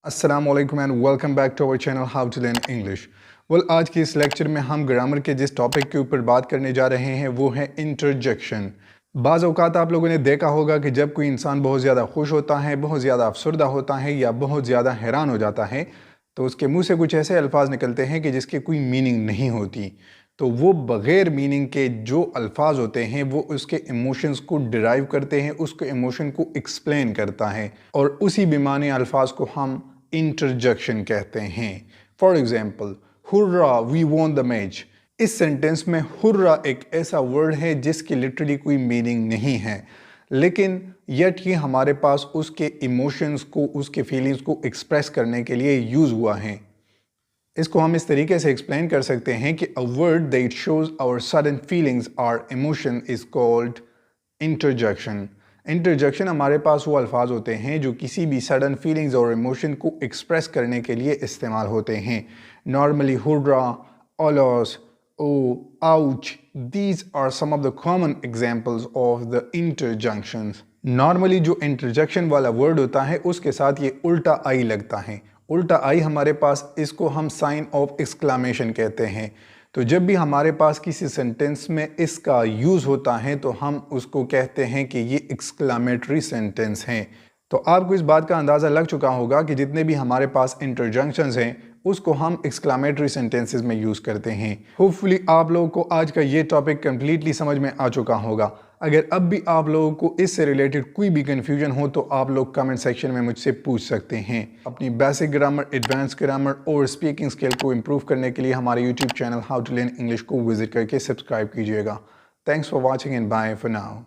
अस्सलामुअलैकुम and welcome back to our channel how to learn English. आज के इस लेक्चर में हम ग्रामर के जिस टॉपिक के ऊपर बात करने जा रहे हैं वो है इंटरजेक्शन। बाज़ औक़ात आप लोगों ने देखा होगा कि जब कोई इंसान बहुत ज़्यादा खुश होता है, बहुत ज़्यादा अफसरदा होता है या बहुत ज़्यादा हैरान हो जाता है तो उसके मुंह से कुछ ऐसे अल्फाज निकलते हैं कि जिसकी कोई मीनिंग नहीं होती। तो वो बग़ैर मीनिंग के जो अल्फाज होते हैं वो उसके इमोशंस को डिराइव करते हैं, उसके इमोशन को एक्सप्लेन करता है और उसी बेमाने अल्फाज को हम इंटरजेक्शन कहते हैं। For example, hurrah we won the match. इस सेंटेंस में हुर्रा एक ऐसा वर्ड है जिसकी लिटरली कोई मीनिंग नहीं है, लेकिन यट ये हमारे पास उसके इमोशंस को, उसके फीलिंग्स को एक्सप्रेस करने के लिए यूज़ हुआ है। इसको हम इस तरीके से एक्सप्लेन कर सकते हैं कि a word that shows our sudden feelings और emotion is called interjection. Interjection हमारे पास वो अल्फाज होते हैं जो किसी भी सडन फीलिंग्स और इमोशन को एक्सप्रेस करने के लिए इस्तेमाल होते हैं। Normally hurrah, alas, oh, ouch, these are some of the common examples of the interjunctions। Normally जो इंटरजेक्शन वाला वर्ड होता है उसके साथ ये उल्टा आई लगता है। उल्टा आई हमारे पास, इसको हम साइन ऑफ एक्सक्लामेशन कहते हैं। तो जब भी हमारे पास किसी सेंटेंस में इसका यूज़ होता है तो हम उसको कहते हैं कि ये एक्सक्लामेटरी सेंटेंस हैं। तो आपको इस बात का अंदाज़ा लग चुका होगा कि जितने भी हमारे पास इंटरजंक्शंस हैं उसको हम एक्सक्लामेटरी सेंटेंसेस में यूज़ करते हैं। होपफुली आप लोगों को आज का ये टॉपिक कम्प्लीटली समझ में आ चुका होगा। अगर अब भी आप लोगों को इससे रिलेटेड कोई भी कन्फ्यूजन हो तो आप लोग कमेंट सेक्शन में मुझसे पूछ सकते हैं। अपनी बेसिक ग्रामर, एडवांस ग्रामर और स्पीकिंग स्किल को इम्प्रूव करने के लिए हमारे YouTube channel how to learn English को विजिट करके सब्सक्राइब कीजिएगा। Thanks for watching and bye for now.